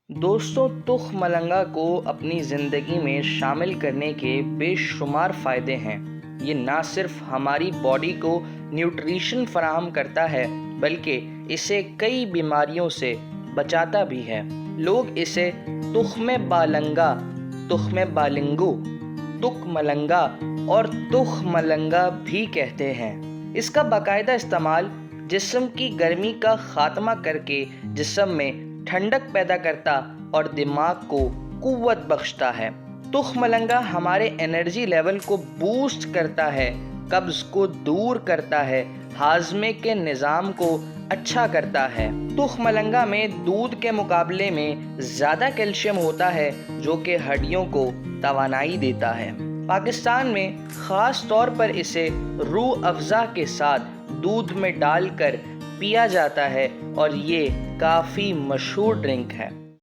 दोस्तों, तुख मलंगा को अपनी ज़िंदगी में शामिल करने के बेशुमार फ़ायदे हैं। ये ना सिर्फ हमारी बॉडी को न्यूट्रिशन फराहम करता है, बल्कि इसे कई बीमारियों से बचाता भी है। लोग इसे तुख्म बालंगा, तुख्म बालिंगू, तुक मलंगा और तुख मलंगा भी कहते हैं। इसका बाकायदा इस्तेमाल जिस्म की गर्मी का खात्मा करके जिस्म में ठंडक पैदा करता और दिमाग को कुव्वत बख्शता है। तुख मलंगा हमारे एनर्जी लेवल को बूस्ट करता है, कब्ज को दूर करता है, हाजमे के निज़ाम को अच्छा करता है। तुख मलंगा में दूध के मुकाबले में ज़्यादा कैल्शियम होता है, जो कि हड्डियों को तवानाई देता है। पाकिस्तान में ख़ास तौर पर इसे रूह अफ़ज़ा के साथ दूध में डालकर पिया जाता है और ये काफ़ी मशहूर ड्रिंक है।